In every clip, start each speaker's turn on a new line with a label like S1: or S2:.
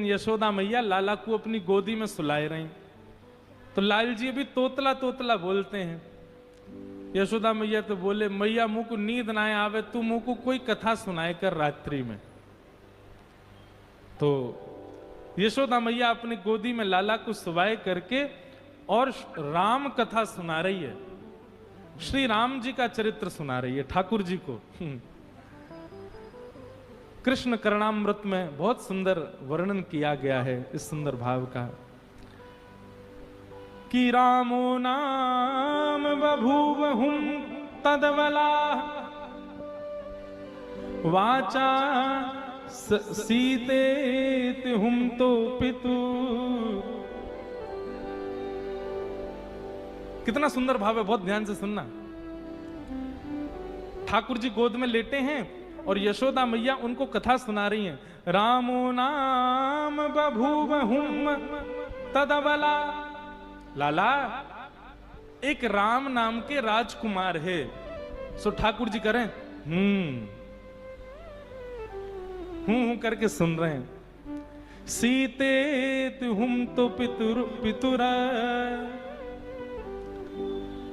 S1: यशोदा मैया लाला को अपनी गोदी में सुलाए रही। तो लाल जी भी तोतला तोतला बोलते हैं। यशोदा मैया तो बोले, मैया मुँह को नींद ना आवे, तू मुँह को कोई कथा सुनाए कर रात्रि में। तो यशोदा मैया अपनी गोदी में लाला को सुवाए करके और राम कथा सुना रही है, श्री राम जी का चरित्र सुना रही है ठाकुर जी को। कृष्ण करणामृत में बहुत सुंदर वर्णन किया गया है इस सुंदर भाव का कि रामो नाम बभूवहुं तदवला वाचा सीते हुम तो पितु। कितना सुंदर भाव है, बहुत ध्यान से सुनना। ठाकुर जी गोद में लेटे हैं और यशोदा मैया उनको कथा सुना रही हैं। रामो नाम बभूवहुम तदवला, लाला एक राम नाम के राजकुमार है। सो ठाकुर जी करें हूं करके सुन रहे हैं। सीते तुम तो पितुर,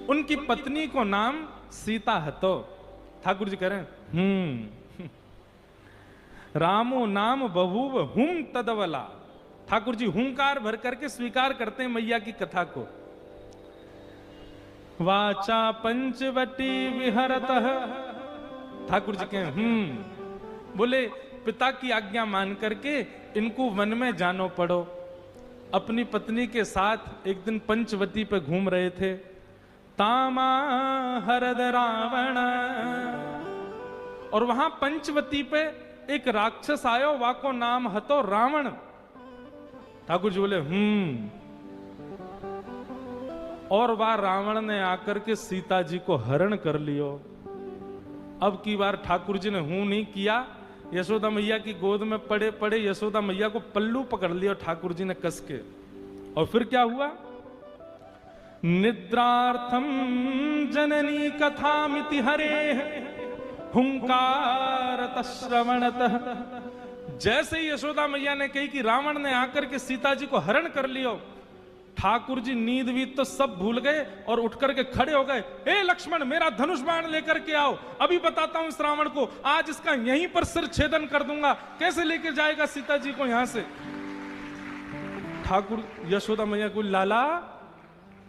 S1: उनकी पत्नी को नाम सीता है। तो ठाकुर जी करें रामो नाम बभूव हुम तदवला। ठाकुर जी हुंकार भर करके स्वीकार करते हैं मैया की कथा को। वाचा पंचवटी विहरतः, ठाकुर जी कहें बोले पिता की आज्ञा मान करके इनको वन में जानो पड़ो। अपनी पत्नी के साथ एक दिन पंचवटी पे घूम रहे थे। तामा हरद रावण, और वहां पंचवती पे एक राक्षस आयो, वाको नाम हतो रावण। ठाकुर जी बोले और वह रावण ने आकर के सीता जी को हरण कर लियो। अब की बार ठाकुर जी ने नहीं किया, यशोदा मैया की गोद में पड़े पड़े यशोदा मैया को पल्लू पकड़ लिया ठाकुर जी ने कस के। और फिर क्या हुआ? निद्रार्थम जननी कथामिति हरे हुंकारत श्रवणतः। जैसे ही यशोदा मैया ने कही कि रावण ने आकर के सीता जी को हरण कर लियो, ठाकुर जी नींद वीत तो सब भूल गए और उठ करके खड़े हो गए। ए लक्ष्मण, मेरा धनुष बाण लेकर के आओ, अभी बताता हूं इस रावण को, आज इसका यहीं पर सिर छेदन कर दूंगा। कैसे लेकर जाएगा सीता जी को यहां से? ठाकुर यशोदा मैया को, लाला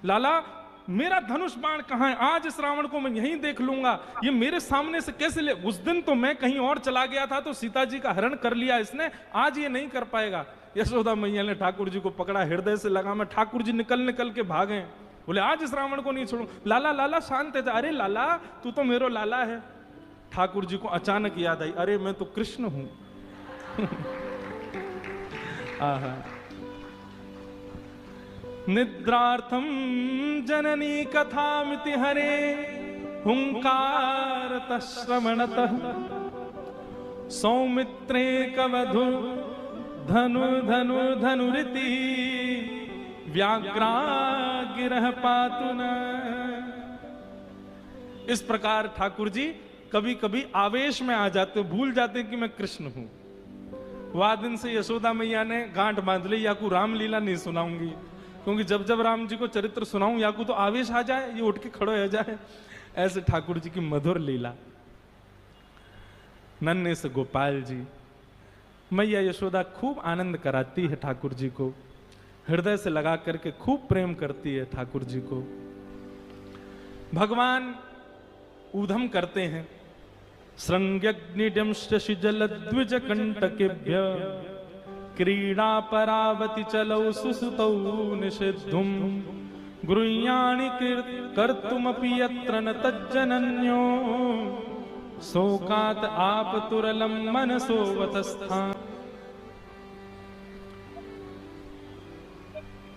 S1: लाला मेरा धनुष बाण कहां है? आज इस रावण को मैं यहीं देख लूंगा, ये मेरे सामने से कैसे ले? उस दिन तो मैं कहीं और चला गया था तो सीता जी का हरण कर लिया इसने, आज ये नहीं कर पाएगा। यशोदा मैया ने ठाकुर जी को पकड़ा, हृदय से लगा में। ठाकुर जी निकल निकल के भागे, बोले आज इस रावण को नहीं छोड़ूं। लाला लाला शांत है। अरे लाला, तू तो मेरो लाला है। ठाकुर जी को अचानक याद आई, अरे मैं तो कृष्ण हूं। आहा। निद्रार्थम जननी कथामिति हरे हुंकारतः श्रवणतः सौमित्रे कवधु धनु धनु धनुरिति व्याघ्रागिरः पातु न। इस प्रकार ठाकुर जी कभी कभी आवेश में आ जाते, भूल जाते कि मैं कृष्ण हूं। वह दिन से यशोदा मैया ने गांठ बांध ली, याकू रामलीला नहीं सुनाऊंगी, क्योंकि जब जब राम जी को चरित्र सुनाऊं याकू तो आवेश आ जाए, ये उठ के खड़े हो जाए। ऐसे ठाकुर जी की मधुर लीला। नन्हे से गोपाल जी, मैया यशोदा खूब आनंद कराती है ठाकुर जी को, हृदय से लगा करके खूब प्रेम करती है ठाकुर जी को। भगवान ऊधम करते हैं, श्रृंग्यग्निडंश्च जलद्विज कंटकेभ्य क्रीडा परावति चलौ सुसुतौ निषिद्धुम गृह्याणि कर्तुमपि यत्र न तज्जनन्यो शोकात् आपतुरलं मनसो वतस्थान।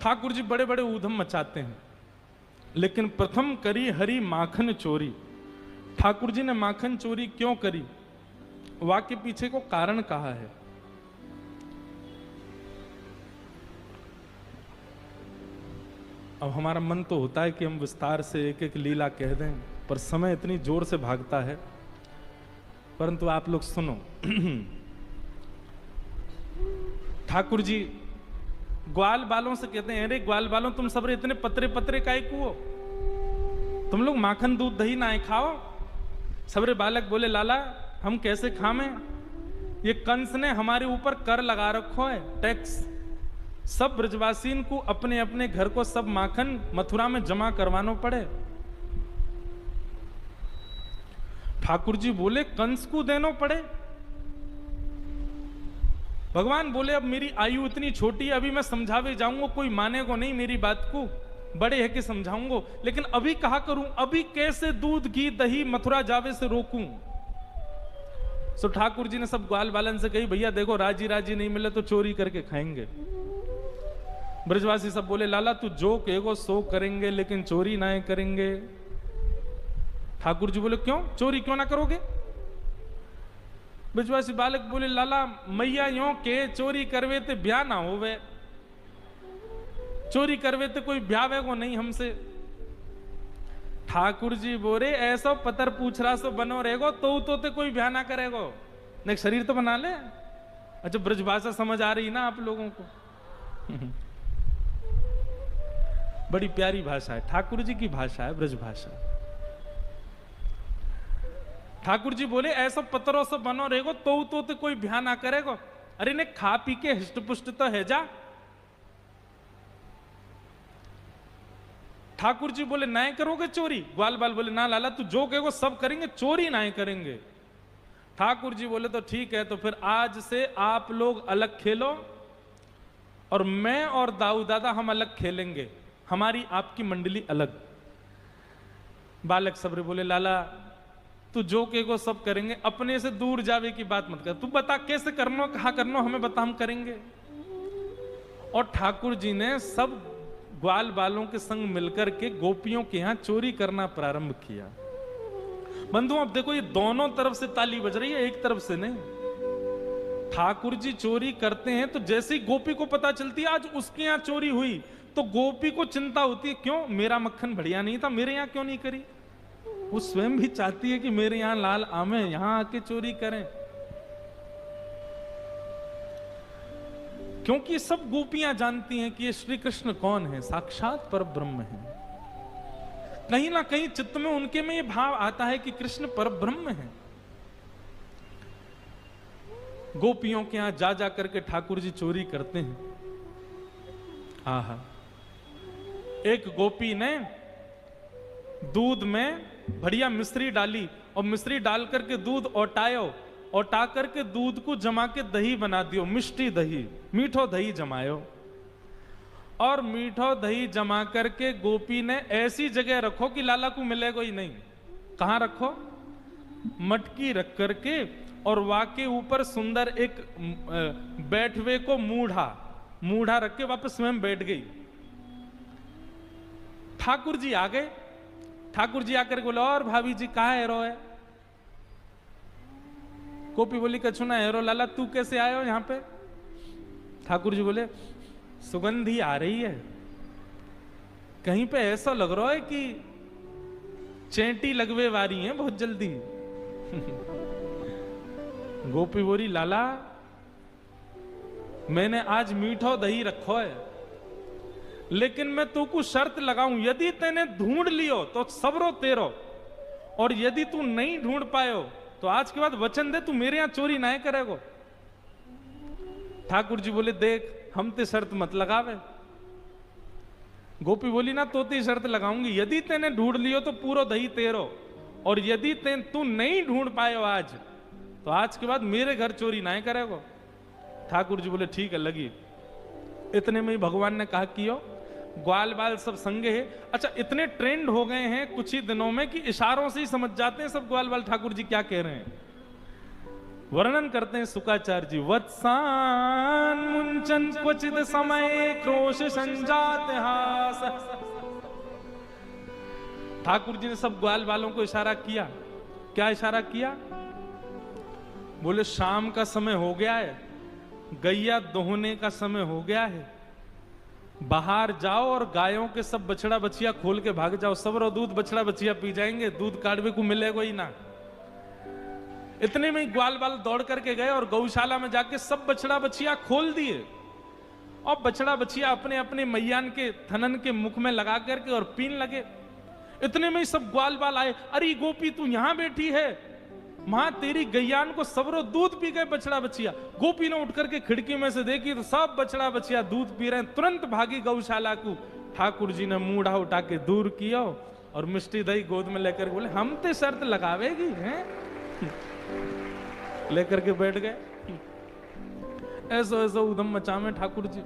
S1: ठाकुर जी बड़े बड़े ऊधम मचाते हैं, लेकिन प्रथम करी हरि माखन चोरी। ठाकुर जी ने माखन चोरी क्यों करी? वाक्य पीछे को कारण कहा है। अब हमारा मन तो होता है कि हम विस्तार से एक एक लीला कह दें, पर समय इतनी जोर से भागता है। परंतु आप लोग सुनो। ठाकुर जी ग्वाल बालों से कहते हैं, अरे ग्वाल बालों तुम सब इतने पतरे पतरे काहे को हो, तुम लोग माखन दूध दही ना खाओ। सबरे बालक बोले लाला हम कैसे खावे, ये कंस ने हमारे ऊपर कर लगा रखो है, टैक्स। सब ब्रजवासीन को अपने अपने घर को सब माखन मथुरा में जमा करवाना पड़े। ठाकुर जी बोले कंस को देना पड़े। भगवान बोले अब मेरी आयु इतनी छोटी है, अभी मैं समझावे जाऊंगा कोई मानेगा नहीं मेरी बात को, बड़े है कि समझाऊंगा, लेकिन अभी कहा करूं, अभी कैसे दूध घी दही मथुरा जावे से रोकूं। सो ठाकुर जी ने सब ग्वाल बालन से कही भैया देखो राजी राजी नहीं मिले तो चोरी करके खाएंगे। ब्रजवासी सब बोले लाला तू जो कहेगो सो करेंगे लेकिन चोरी ना करेंगे। ठाकुर जी बोले क्यों, चोरी क्यों ना करोगे। ब्रजवासी बालक बोले लाला मैया यो के चोरी करवे ते ब्याह ना होवे, चोरी करवे ते कोई ब्यावे को नहीं हमसे। ठाकुर जी बोले ऐसा पतर पूछ रहा सो बनो रहेगो तो ते कोई ब्याह ना करेगो, नहीं शरीर तो बना ले। अच्छा ब्रजभाषा समझ आ रही ना आप लोगों को। बड़ी प्यारी भाषा है, ठाकुर जी की भाषा है ब्रजभाषा। ठाकुर जी बोले ऐसा पत्रों से बनो रहेगो तो ते कोई ब्याह ना करेगो। अरे ने खा पी के हिष्ट पुष्ट तो है जा। ठाकुर जी बोले ना करोगे चोरी। ग्वाल बाल बोले ना लाला तू जो कहेगो सब करेंगे, चोरी ना करेंगे। ठाकुर जी बोले तो ठीक है, तो फिर आज से आप लोग अलग खेलो और मैं और दाऊ दादा हम अलग खेलेंगे, हमारी आपकी मंडली अलग। बालक सबरे बोले लाला तू जो कहेगो सब करेंगे, अपने से दूर जावे की बात मत कर, तू बता कैसे करना कहा करना हमें बता हम करेंगे। और ठाकुर जी ने सब ग्वाल बालों के संग मिलकर के गोपियों के यहां चोरी करना प्रारंभ किया। बंधुओं अब देखो ये दोनों तरफ से ताली बज रही है, एक तरफ से नहीं। ठाकुर जी चोरी करते हैं तो जैसे ही गोपी को पता चलती है आज उसके यहां चोरी हुई तो गोपी को चिंता होती है, क्यों मेरा मक्खन बढ़िया नहीं था, मेरे यहां क्यों नहीं करी। वो स्वयं भी चाहती है कि मेरे यहां लाल आमे यहां आके चोरी करें, क्योंकि सब गोपियां जानती हैं कि ये श्री कृष्ण कौन है, साक्षात पर ब्रह्म है। कहीं ना कहीं चित्त में उनके में ये भाव आता है कि कृष्ण पर ब्रह्म है। गोपियों के यहां जा जा करके ठाकुर जी चोरी करते हैं। आहा, एक गोपी ने दूध में बढ़िया मिश्री डाली और मिश्री डाल करके दूध ओटायो, ओटा करके दूध को जमा के दही बना दियो, मिष्टी दही, मीठो दही जमायो। और मीठो दही जमा करके गोपी ने ऐसी जगह रखो कि लाला को मिलेगा ही नहीं। कहां रखो, मटकी रख करके और वाके ऊपर सुंदर एक बैठवे को मूढ़ा रख के वापस स्वयं बैठ गई। ठाकुर जी आ गए। ठाकुर जी आकर बोले और भाभी जी कहा हेरो है। गोपी बोली कछु ना हेरो, लाला तू कैसे आए हो यहां पे। ठाकुर जी बोले सुगंधी आ रही है, कहीं पे ऐसा लग रहा है कि चेंटी लगवे वारी है बहुत जल्दी। गोपी बोली लाला मैंने आज मीठो दही रखो है, लेकिन मैं तू को शर्त लगाऊं, यदि तेने ढूंढ लियो तो सबरो तेरो, और यदि तू नहीं ढूंढ पायो तो आज के बाद वचन दे तू मेरे यहां चोरी ना करेगो। ठाकुर जी बोले देख हम ते शर्त मत लगावे। गोपी बोली ना तो ते शर्त लगाऊंगी, यदि तेने ढूंढ लियो तो पूरा दही तेरो, और यदि तू नहीं ढूंढ पायो आज तो आज के बाद मेरे घर चोरी ना करेगो। ठाकुर जी बोले ठीक है लगी। इतने में ही भगवान ने कहा कियो, ग्वाल बाल सब संगे है। अच्छा इतने ट्रेंड हो गए हैं कुछ ही दिनों में कि इशारों से ही समझ जाते हैं सब ग्वाल बाल ठाकुर जी क्या कह रहे हैं। वर्णन करते हैं सुकाचार्य जी, वत्सान मुंचन क्वचित समय क्रोश संजात हास। ठाकुर जी ने सब ग्वाल बालों को इशारा किया। क्या इशारा किया, बोले शाम का समय हो गया है, गैया दोहने का समय हो गया है, बाहर जाओ और गायों के सब बछड़ा बछिया खोल के भाग जाओ, सब रो दूध बछड़ा बछिया पी जाएंगे, दूध काढ़वे को मिलेगा ही ना। इतने में ही ग्वाल बाल दौड़ करके गए और गौशाला में जाके सब बछड़ा बछिया खोल दिए। और बछड़ा बछिया अपने अपने मैयान के थनन के मुख में लगा करके और पीन लगे। इतने में ही सब ग्वाल बाल आए, अरे गोपी तू यहां बैठी है, मां तेरी गैयान को सबरो दूध पी गए बछड़ा बछिया। गोपी ने उठ करके खिड़की में से देखी तो सब बछड़ा बछिया दूध पी रहे हैं। तुरंत भागी गौशाला को। ठाकुर जी ने मूढ़ा उठा के दूर किया और मिष्टी दही गोद में लेकर बोले हम ते शर्त लगावेगी हैं। लेकर के बैठ गए। ऐसो ऐसो उधम मचा में ठाकुर जी।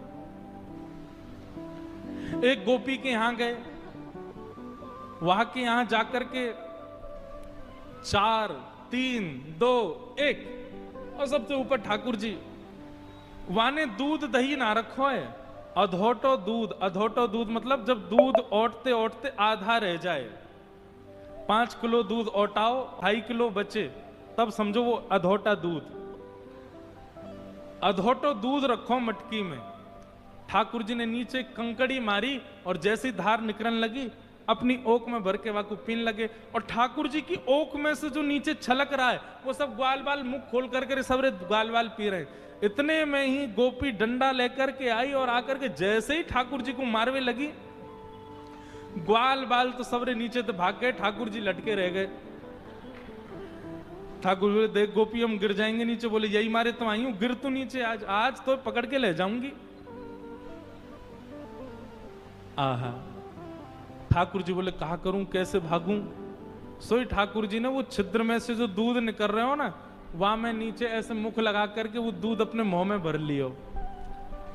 S1: एक गोपी के यहां गए, वहां के यहां जाकर के 4 3 2 1 और सबसे ऊपर ठाकुर जी। वाने दूध दही ना रखो है, अधोटो दूध। अधोटो दूध मतलब जब दूध ओटते ओटते आधा रह जाए, 5 किलो दूध ओटाओ 2.5 किलो बचे, तब समझो वो अधोटा दूध। अधोटो दूध रखो मटकी में। ठाकुर जी ने नीचे कंकड़ी मारी और जैसी धार निकलने लगी अपनी ओक में भर के वाकू पीन लगे। और ठाकुर जी की ओक में से जो नीचे छलक रहा है वो सब ग्वाल बाल मुख खोल करके सबरे ग्वाल बाल पी रहे हैं। इतने में ही गोपी डंडा लेकर के आई और आकर के जैसे ही ठाकुर जी को मारवे लगी, ग्वाल बाल तो सबरे नीचे तो भाग गए, ठाकुर जी लटके रह गए। ठाकुर बोले देख गोपी हम गिर जाएंगे नीचे। बोले यही मारे तो आई हूं, गिर तो नीचे आज तो पकड़ के ले जाऊंगी। आहा। ठाकुर जी बोले कहा करूं कैसे भागूं। सोई ठाकुर जी ने वो छिद्र में से जो दूध निकल रहे हो ना, वहां में नीचे ऐसे मुख लगा करके वो दूध अपने मुंह में भर लियो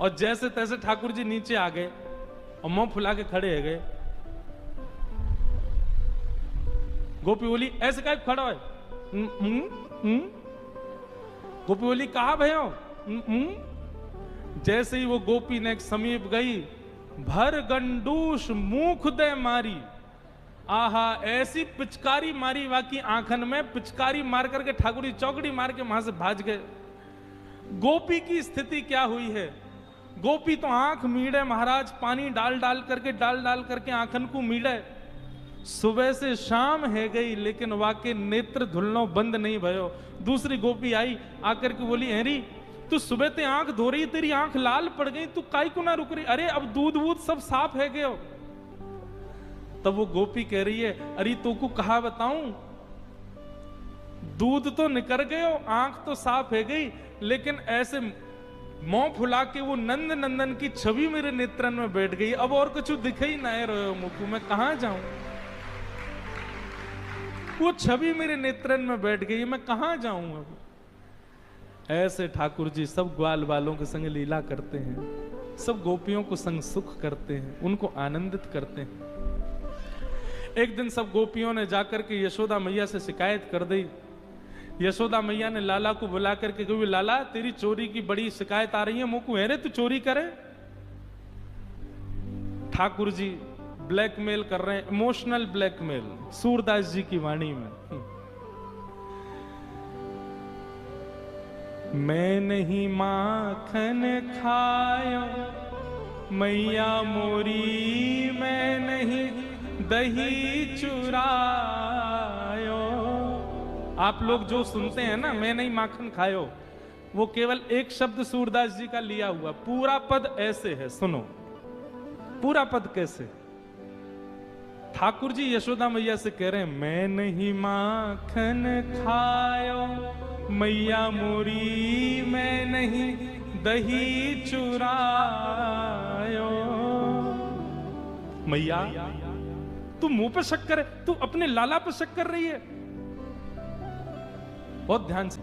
S1: और जैसे तैसे ठाकुर जी नीचे आ गए और मुंह फुला के खड़े हो गए। गोपी बोली ऐसे काय खड़ा है? गोपी बोली कहा भयो? जैसे ही वो गोपी ने समीप गई, भर गंडूस मुख दे मारी। आहा, ऐसी पिचकारी मारी वाकी आंखन में, पिचकारी मार करके ठाकुर जी चौकड़ी मार के वहां से भाज गए। गोपी की स्थिति क्या हुई है? गोपी तो आंख मीड़े महाराज, पानी डाल डाल करके आंखन को मीड़े। सुबह से शाम है गई लेकिन वाके नेत्र धुलनो बंद नहीं भयो। दूसरी गोपी आई आकर के बोली हेरी तू सुबह ते आंख धो रही, तेरी आंख लाल पड़ गई, तू काई को ना रुक रही? अरे अब दूध वूध सब साफ है गयो। तब वो गोपी कह रही है अरे तू को कहा बताऊं, दूध तो निकल गयो, आंख तो साफ है गई, लेकिन ऐसे मुंह फुला के वो नंद नंदन की छवि मेरे नेत्रन में बैठ गई। अब और कुछ दिख ही ना रहे मुख, मैं कहां जाऊं? वो छवि मेरे नेत्रन में बैठ गई, मैं कहां जाऊं अब? ऐसे ठाकुर जी सब ग्वाल वालों के संग लीला करते हैं, सब गोपियों को संग सुख करते हैं, उनको आनंदित करते हैं। एक दिन सब गोपियों ने जाकर के यशोदा मैया से शिकायत कर दी। यशोदा मैया ने लाला को बुला करके कही लाला तेरी चोरी की बड़ी शिकायत आ रही है, मुझको है तू चोरी करे। ठाकुर जी ब्लैकमेल कर रहे हैं, इमोशनल ब्लैकमेल, सूरदास जी की वाणी में। मैं नहीं माखन खायो मैया मोरी, मैं नहीं दही चुरायो। आप लोग जो सुनते हैं ना मैं नहीं माखन खायो, वो केवल एक शब्द सूरदास जी का लिया हुआ। पूरा पद ऐसे है, सुनो पूरा पद कैसे। ठाकुर जी यशोदा मैया से कह रहे हैं मैं नहीं माखन खायो मैया मोरी, मैं नहीं दही चुरायो। मैया तू मुंह पे शक करे, तू अपने लाला पे शक कर रही है। बहुत ध्यान से।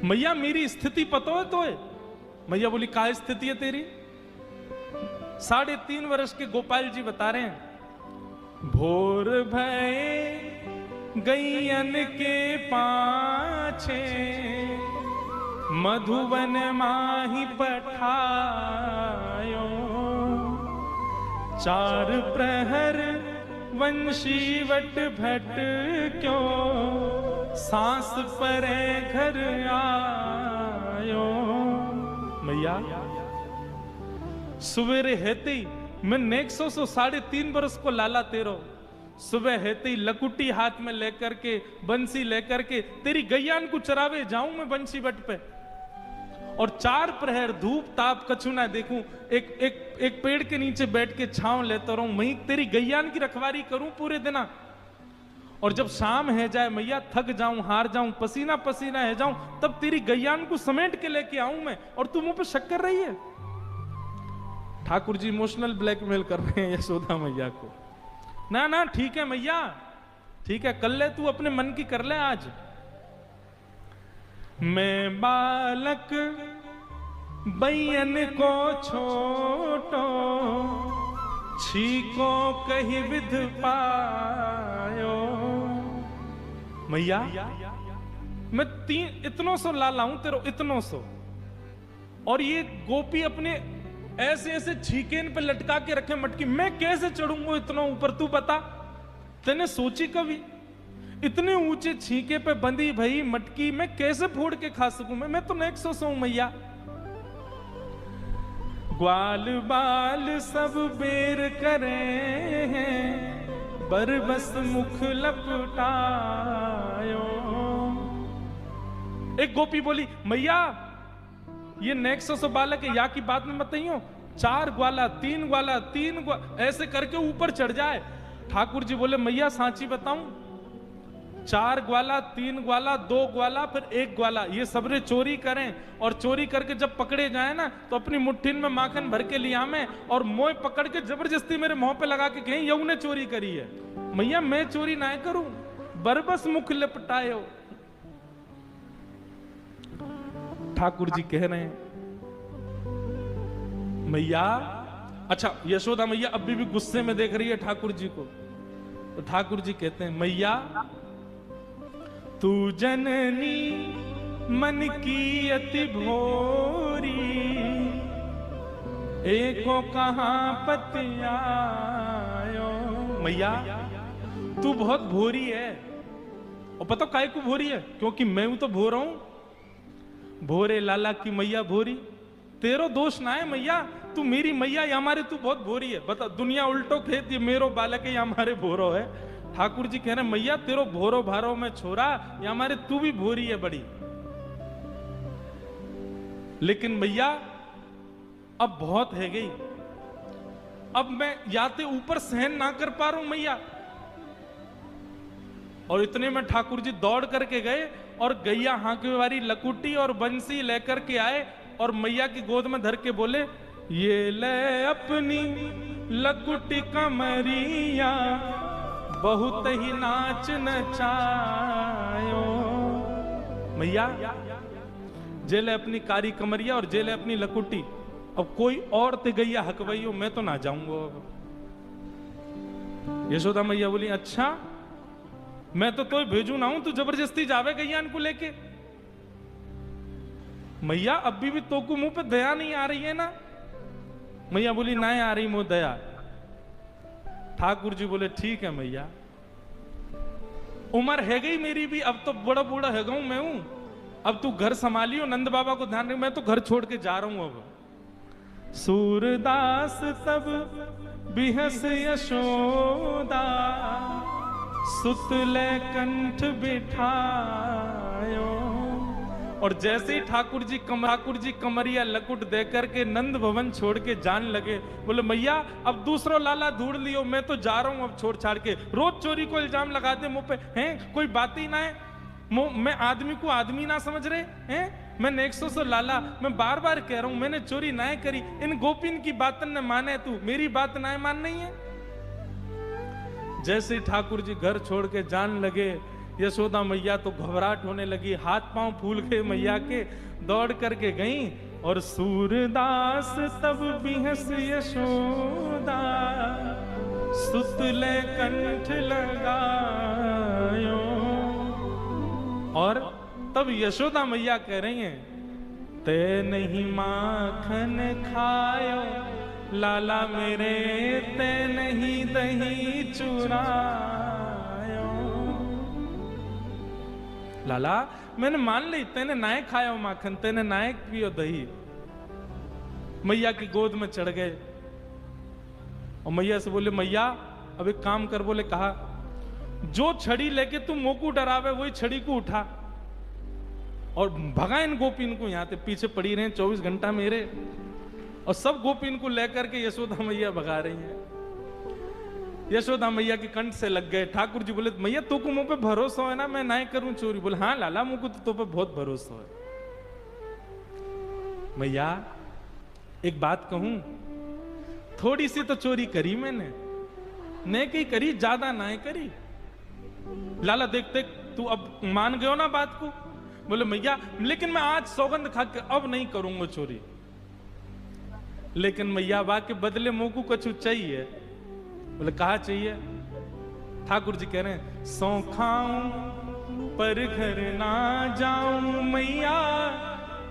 S1: मैया मेरी स्थिति पतो है तो है? मैया बोली क्या स्थिति है तेरी? 3.5 वर्ष के गोपाल जी बता रहे हैं भोर भय गैयन के पाछे, मधुवन माही पठायो। 4 प्रहर वंशीवट भट क्यों, सांस परे घर आयो। मैया सवेरे हेते ही मैं नेक्सो 3.5 बरस को लाला तेरो, सुबह हेते ही लकुटी हाथ में लेकर के बंसी लेकर के तेरी गैयान को चरावे जाऊं मैं बंसी बट पे। और 4 प्रहर धूप ताप कछु ना देखूं, एक पेड़ के नीचे बैठ के छांव लेता रहूं, वहीं तेरी गैयान की रखवारी करूं पूरे दिना। और जब शाम है जाए मैया, थक जाऊं, हार जाऊं, पसीना पसीना है जाऊं, तब तेरी गैयान को समेट के लेके आऊं मैं, और तू मुंह पे शक कर रही है। ठाकुर जी इमोशनल ब्लैकमेल कर रहे हैं यशोदा मैया को। ना ना ठीक है मैया, ठीक है, कर ले, तू अपने मन की कर ले आज। मैं बालक बैयन को छोटो, छीको कही विध पायो। मैया मैं इतनों सो लाला हूं तेरो, इतनों सो, और ये गोपी अपने ऐसे ऐसे छीकेन पे लटका के रखे मटकी, मैं कैसे चढ़ूंगा इतना ऊपर, तू बता। तेने सोची कभी? इतने ऊंचे छीके पे बंधी भई मटकी मैं कैसे फोड़ के खा सकूं? मैं तो नेक्सो सो मैया। ग्वाल बाल सब बेर करे हैं, बरबस मुख लपटायो। एक गोपी बोली, मैया ये नेक्सो बालक है, या की बात में मत हो, 4 ग्वाला 3 ग्वाला 3 ग्वाला ऐसे करके ऊपर चढ़ जाए। ठाकुर जी बोले, मैया सांची बताऊं, 4 ग्वाला 3 ग्वाला 2 ग्वाला फिर 1 ग्वाला, ये सबरे चोरी करें, और चोरी करके जब पकड़े जाए ना तो अपनी मुट्ठी में माखन भर के लिया मैं, और मोह पकड़ के जबरदस्ती मेरे मुंह पे लगा के कहें यऊ ने चोरी करी है। मैया मैं चोरी ना करूं, बरबस मुख लपटायो। ठाकुर जी कह रहे हैं मैया, अच्छा यशोदा मैया अभी भी गुस्से में देख रही है ठाकुर जी को, तो ठाकुर जी कहते हैं, मैया तू जननी मन की अति भोरी, एको कहां पतियायो। मैया तू बहुत भोरी है, और पता काय को भोरी है? क्योंकि मैं हूं तो भोरा हूं। भोरे लाला की मैया भोरी, तेरो दोष ना है मैया, तू मेरी मैया या हमारे तू बहुत भोरी है। बता, दुनिया उल्टो खेत, ये मेरो बालक है या हमारे भोरो है। ठाकुर जी कह रहे मैया तेरो भोरो भारो में छोरा, या हमारे तू भी भोरी है बड़ी। लेकिन मैया अब बहुत है गई, अब मैं याते ऊपर सहन ना कर पा रहा हूं मैया। और इतने में ठाकुर जी दौड़ करके गए और गैया हांकने वाली लकुटी और बंसी लेकर के आए, और मैया की गोद में धर के बोले, ये ले अपनी लकुटी कमरिया, बहुत ही नाच नचायो। मैया जेले अपनी कारी कमरिया और जेले अपनी लकुटी, अब कोई और ते गैया हकवई हो, मैं तो ना जाऊंगा अब। यशोदा मैया बोली, अच्छा मैं तो भेजू ना हूं, तू जबरदस्ती जावे गैयान को लेके। मैया अभी भी तो को मुंह पे दया नहीं आ रही है ना? मैया बोली, ना आ रही मुंह दया। ठाकुर जी बोले, ठीक है मैया, उम्र है गई मेरी भी, अब तो बड़ा बूढ़ा है गऊ मैं हूं, अब तू घर संभालियो, नंद बाबा को ध्यान रख, मैं तो घर छोड़ के जा रहा हूं अब। सूरदास तब बिहस यशोदा, सुतले कंठ बिठायो। और जैसे ही ठाकुर जी कमरिया लकुट दे करके नंद भवन छोड़ के जान लगे, बोले मैया अब दूसरो लाला ढूंढ लियो, मैं तो जा रहा हूं अब छोड़ छाड़ के। रोज चोरी को इल्जाम लगा दे मुंह पे, हैं कोई बात ही ना है, मैं आदमी को आदमी ना समझ रहे हैं। मैं नेक्सो से लाला, मैं बार बार कह रहा हूं मैंने चोरी ना करी, इन गोपिन की बातन ने माने, तू मेरी बात ना मान नहीं है। जैसे ठाकुर जी घर छोड़ के जान लगे, यशोदा मैया तो घबराहट होने लगी, हाथ पांव फूल गए मैया के, दौड़ करके गई। और सूरदास तब बिहस यशोदा, सुतले कंठ लगायो। और तब यशोदा मैया कह रही हैं, ते नहीं माखन खायो लाला मेरे, ते नहीं दही चुरायो। लाला मैंने मान ली, तेने नाय खाया माखन, तेने नाय पियो दही। मैया की गोद में चढ़ गए और मैया से बोले, मैया अब एक काम कर। बोले कहा, जो छड़ी लेके तू मोकू डरावे वही छड़ी को उठा। और भगा इन गोपीन को, यहाँ पे पीछे पड़ी रहे 24 घंटा मेरे, और सब गोपीन को लेकर के यशोदा मैया भगा रही हैं। यशोदा मैया के कंठ से लग गए। ठाकुर जी बोले मैया तो को मुंह पे भरोसा है ना, मैं नहीं करूं चोरी। बोले हाँ लाला मुझको तो पे बहुत भरोसा है। मैया एक बात कहूं, थोड़ी सी तो चोरी करी मैंने, नहीं कहीं करी, ज्यादा नहीं करी। लाला देख देख तू अब मान गयो ना बात को। बोले मैया लेकिन मैं आज सौगंध खा के अब नहीं करूंगा चोरी। लेकिन मैया बा के बदले मुंह को कुछ चाहिए। बोले कहा चाहिए? ठाकुर जी कह रहे हैं सौ खाऊं पर घर ना जाऊं मैया,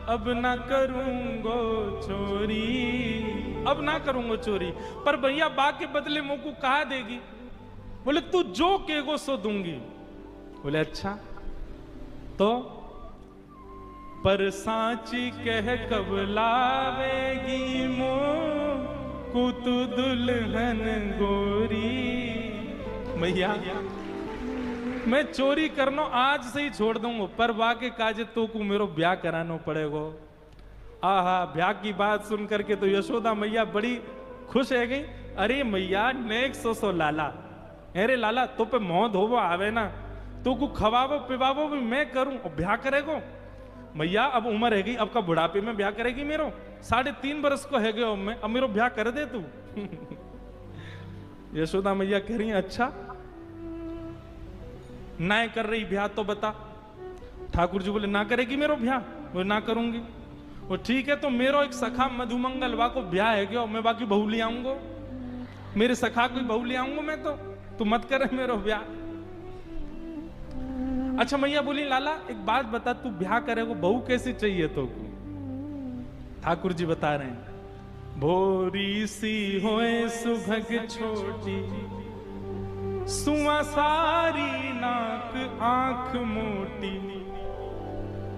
S1: अब ना करूंगो चोरी, अब ना करूंगो चोरी। पर भैया बा के बदले मुंह को कहा देगी? बोले तू जो केगो सो दूंगी। बोले अच्छा तो? पर सांची कह कब लावेगी मोह को तू दुल्हन गोरी। मैया मैं चोरी करनो आज से ही छोड़ दूंगा, पर वाके काजे तो को मेरो ब्याह करानो पड़ेगो। आहा ब्याह की बात सुन करके तो यशोदा मैया बड़ी खुश है गई। अरे मैया नेक सो लाला, अरे लाला तो पे मोह धोवो आवे ना, तो को खवावो पिवावो भी मैं करूं और ब्याह करेगो। मैया अब उम्र है गई, अब का बुढ़ापे में ब्याह करेगी मेरो? 3.5 बरस को है गयो मैं, अब मेरो ब्याह कर दे तू। यशोदा मैया कह रही है अच्छा ना कर रही ब्याह तो बता। ठाकुर जी बोले ना करेगी मेरो ब्याह? वो ना करूंगी। वो ठीक है तो मेरो एक सखा मधुमंगल वा को ब्याह है गयो, मैं बाकी बहू ले आऊंगो, मेरे सखा कोई बहू ले आऊंगो मैं तो, तू मत करे मेरो ब्याह। अच्छा मैया बोली लाला एक बात बता, तू ब्याह करेगो बहू कैसी चाहिए तो? ठाकुर जी बता रहे हैं भोरी सी होए सुभग छोटी, सुआ सारी नाक आंख मोटी,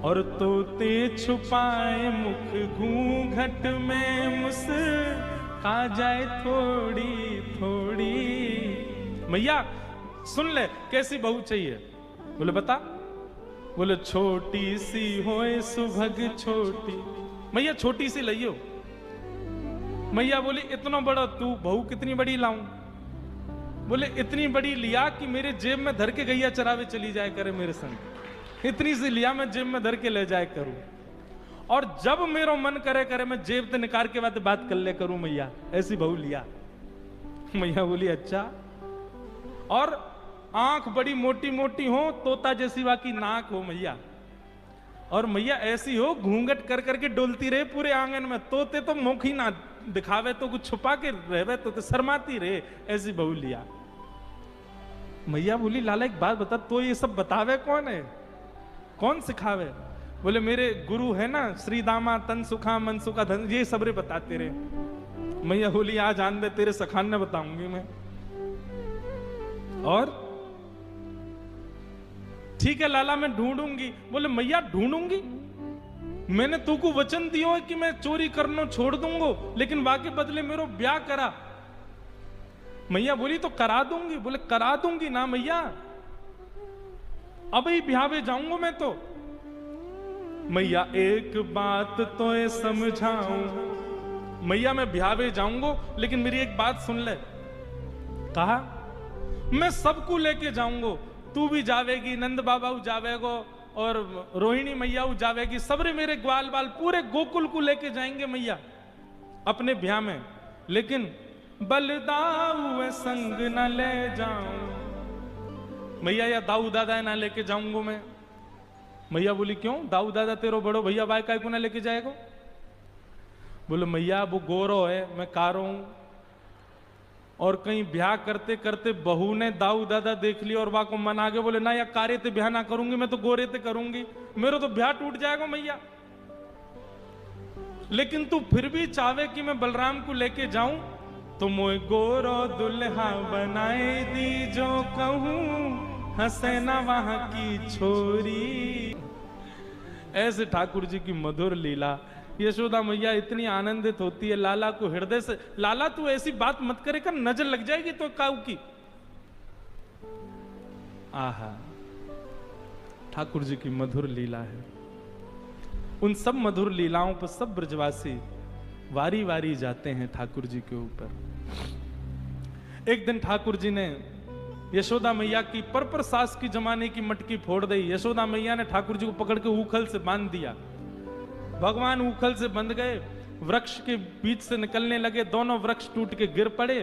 S1: और तोते छुपाए मुख घूंघट में मुस्का जाए थोड़ी थोड़ी। मैया सुन ले कैसी बहू चाहिए? बोले बता। बोले छोटी सी होए सुभग छोटी। मैया छोटी सी लियो। मैया बोली इतना बड़ा तू बहू कितनी बड़ी लाऊं? बोले इतनी बड़ी लिया कि मेरे जेब में धर के गैया चरावे चली जाए करे मेरे संग, इतनी सी लिया मैं जेब में धर के ले जाए करूं, और जब मेरा मन करे करे मैं जेब से निकाल के बात कर ले करूं मैया, ऐसी बहू लिया। मैया बोली अच्छा, और आंख बड़ी मोटी मोटी हो, तोता जैसी वाकी नाक हो मैया, और मैया ऐसी हो घूंघट कर करके डोलती रहे पूरे आंगन में, तोते तो मुख ही ना दिखावे तो कुछ छुपा के रहे तो शर्माती रहे, ऐसी बहू लिया। मैया बोली लाला एक बात बता, तो ये सब बतावे कौन है, कौन सिखावे? बोले मेरे गुरु है ना श्री दामा तन सुखा मन सुखा धन, ये सबरे बताते रहे। मैया बोली आज आन दे तेरे सखान ने बताऊंगी मैं। और ठीक है लाला मैं ढूंढूंगी। बोले मैया ढूंढूंगी? मैंने तू को वचन दियो है कि मैं चोरी करना छोड़ दूंगा, लेकिन वाके बदले मेरो ब्याह करा। मैया बोली तो करा दूंगी। बोले करा दूंगी ना मैया, अब ही ब्याह जाऊंगा मैं तो। मैया एक बात तो ये समझाऊं, मैया मैं ब्याह जाऊंगा लेकिन मेरी एक बात सुन ले। कहा मैं सबको लेके जाऊंगा, तू भी जावेगी, नंद बाबा जावेगो, और रोहिणी मैया जावेगी, सबरे मेरे ग्वाल बाल पूरे गोकुल को लेके जाएंगे मैया अपने ब्याह में, लेकिन बलदाऊ संग न ले जाऊं मैया, या दाऊ दादा ना लेके जाऊंगा मैं। मैया बोली क्यों? दाऊ दादा तेरो बड़ो भैया भाई काय को ना लेके जाएगा? बोले मैया वो गोरो है, मैं कारो हूं, और कहीं ब्याह करते करते बहू ने दाऊ दादा देख लिया और वाह को मन आ गया, बोले ना या कारे ते ब्याह ना करूंगी, मैं तो गोरे ते करूंगी, मेरा तो ब्याह टूट जाएगा मैया। लेकिन तू फिर भी चाहे कि मैं बलराम को लेके जाऊं, तो मोए गोरो दुल्हा बनाए दी जो कहूं, हंसे ना वहां की छोरी। ऐसे ठाकुर जी की मधुर लीला। यशोदा मैया इतनी आनंदित होती है लाला को हृदय से, लाला तू ऐसी बात मत करे कर, नजर लग जाएगी तो काऊ की। आहा ठाकुर जी की मधुर लीला है। उन सब मधुर लीलाओं पर सब ब्रजवासी वारी वारी जाते हैं ठाकुर जी के ऊपर। एक दिन ठाकुर जी ने यशोदा मैया की पर सास की जमाने की मटकी फोड़ दी। यशोदा मैया ने ठाकुर जी को पकड़ के ऊखल से बांध दिया। भगवान ऊखल से बंध गए, वृक्ष के बीच से निकलने लगे, दोनों वृक्ष टूट के गिर पड़े।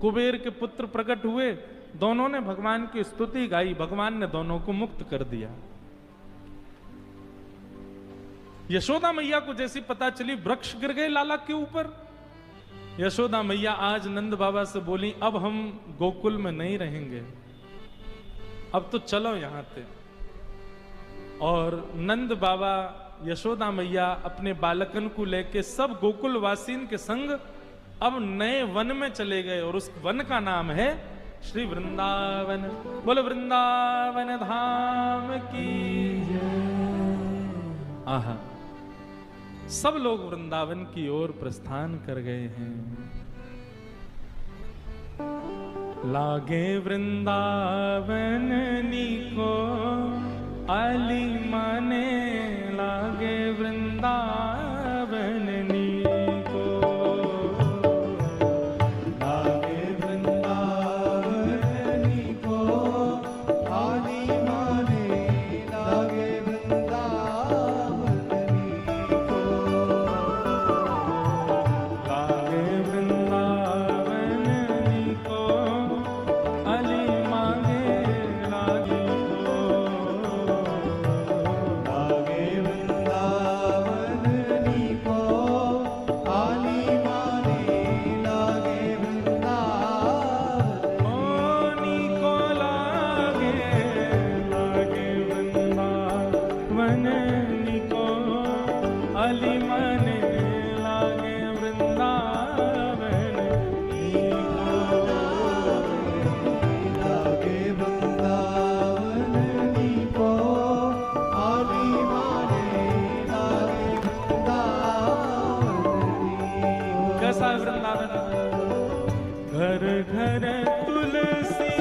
S1: कुबेर के पुत्र प्रकट हुए, दोनों ने भगवान की स्तुति गाई, भगवान ने दोनों को मुक्त कर दिया। यशोदा मैया को जैसी पता चली वृक्ष गिर गए लाला के ऊपर, यशोदा मैया आज नंद बाबा से बोली, अब हम गोकुल में नहीं रहेंगे, अब तो चलो यहां से। और नंद बाबा यशोदा मैया अपने बालकन को लेके सब गोकुल वासीन के संग अब नए वन में चले गए, और उस वन का नाम है श्री वृंदावन। बोलो वृंदावन धाम की जय। आहा, सब लोग वृंदावन की ओर प्रस्थान कर गए हैं। लागे वृंदावन नीको अली माने, लागे वृंदावन नीको, लागे वृंदावन नीको अली माने, लागे वृंदावन नीको, लागे वृंदावन नीको अली मांगे लागे को, लागे वृंदावन नीको अली माने लागे वृंदावन, ओ नीको लागे लागे वृंदावन नीको अली माने लागे वृंदावन नीको, लागे वृंदावन नीको अली माने लागे वृंदावन नीको। कैसा है वृंदावन? घर घर तुलसी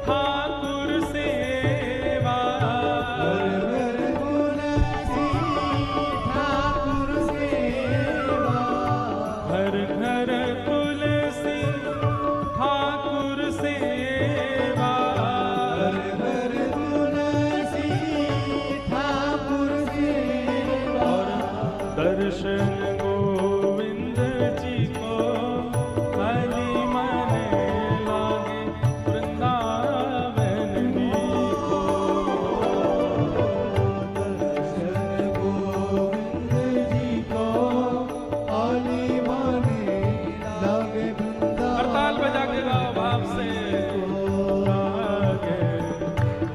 S1: ठाकुर सेवा, घर घर तुलसी ठाकुर सेवा, घर घर तुलसी ठाकुर सेवा, घर घर तुलसी ठाकुर सेवा, और दर्शन गोविंद जी को अली माने लागे वृंदावन नीको, दर्शन गोविंद जी को अली माने लागे वृंदावन। हड़ताल बजा के गाओ भाव से, लागे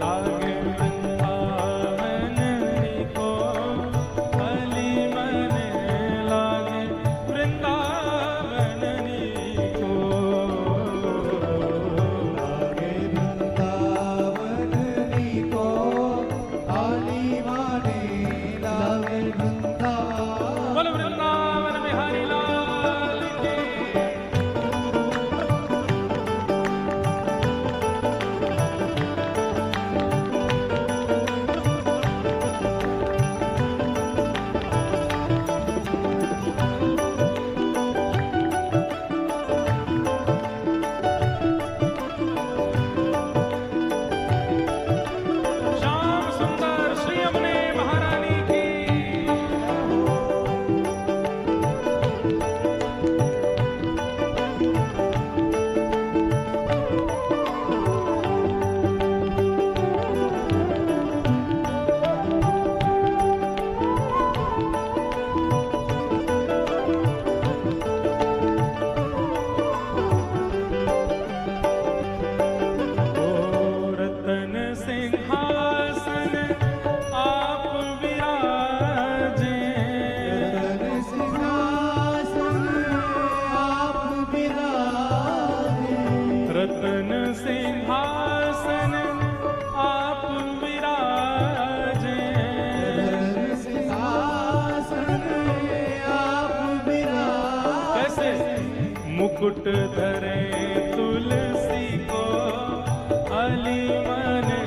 S1: लागे वृंदावन नीको अली माने लागे वृंदावन नीको, लागे वृंदावन नीको अली माने लागे वृंदावन। बोलो वृंदावन बिहारी लाल की। श्याम सुंदर श्री यमुने महारानी की। ओ रतन सिंहासन आप विराजे, रतन सिंहासन आप विराजे, रतन सिंहासन आप विराजे, रतन सिंहासन आप विराजे। कैसे? मुकुट धरे तुलसी को अली माने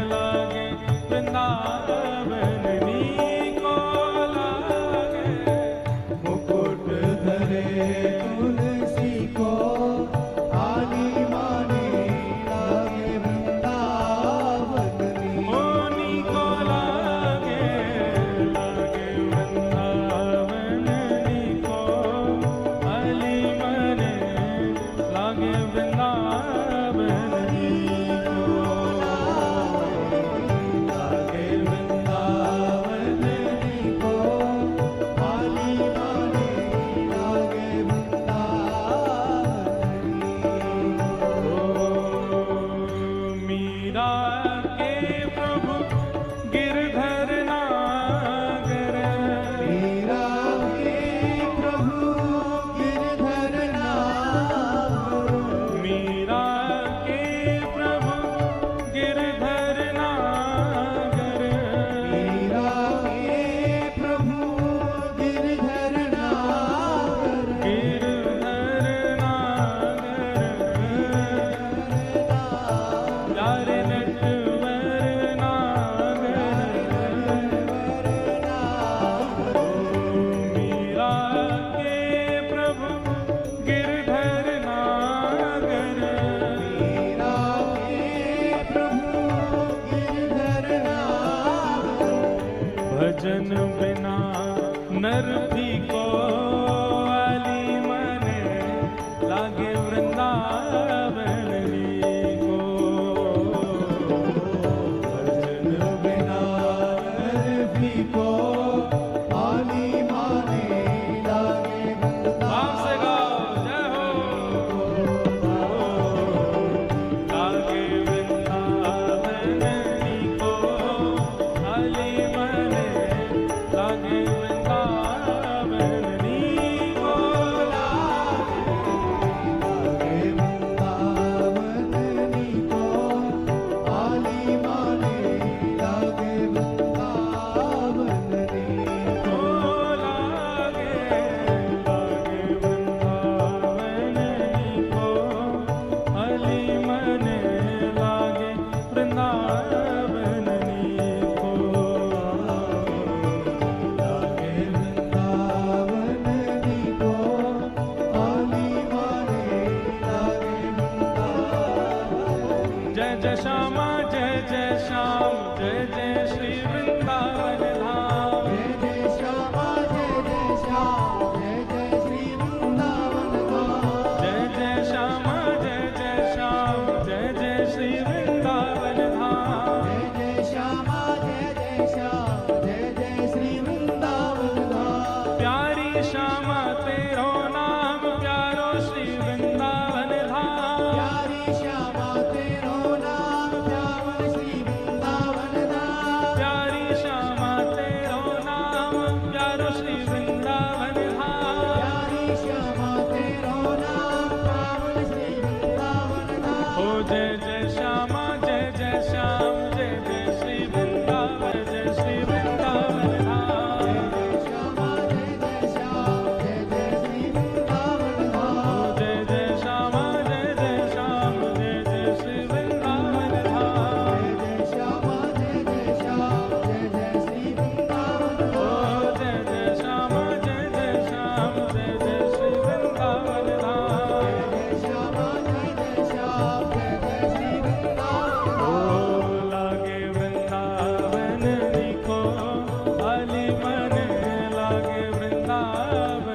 S1: लागे वृंदावन नीको, भी को अली मने लागे वृंदावन को।
S2: भजन बिना भी को आली माने लागे
S1: भाव से गाओ जय हो। लागे वृंदावन को अली मने लागे वृंदावन को।
S2: लागे वृंदावन को आली माने लागे वृंदावन
S1: ओ लागे लागे वृंदावन को अली मने लागे वृंदावन को।
S2: लागे वृंदावन को आली माने लागे वृंदावन।
S1: जय जय श्यामा जय जय श्याम जय जय श्री वृंदावन धाम।
S2: जय जय श्यामा जय जय श्याम जय जय श्री वृंदावन धाम।
S1: जय जय श्यामा जय जय श्याम जय जय श्री वृंदावन धाम।
S2: जय जय श्यामा जय जय श्याम जय जय श्री वृंदावन धाम।
S1: प्यारी श्यामा तेरो नाम प्यारो श्री वृंदावन धाम।
S2: प्यारी श्यामा तेरो नाम प्यावन श्री वृंदावन धाम।
S1: प्यारी श्यामा तेरो नाम प्यारो श्री वृंदावन धाम।
S2: प्यारी श्यामा तेरो नाम पावन श्री वृंदावन धाम।
S1: ओ जय जय श्यामा जय जय श्याम जय जय श्री वृंदावन जय श्री वृंदावन धाम।
S2: जय श्यामा जय जय श्याम जय जय श्री वृंदावन धाम।
S1: जय जय श्यामा जय जय श्याम जय जय श्री वृंदावन धाम।
S2: जय श्यामा जय जय श्याम जय जय श्री वृंदावन
S1: ओ
S2: धाम।
S1: जय जय श्यामा जय जय श्याम जय जय श्री वृंदावन धाम।
S2: जय श्यामा जय जय श्याम जय जय श्री वृंदावन
S1: ओ
S2: धाम।
S1: लागे वृंदावन को अली मने लागे वृंदावन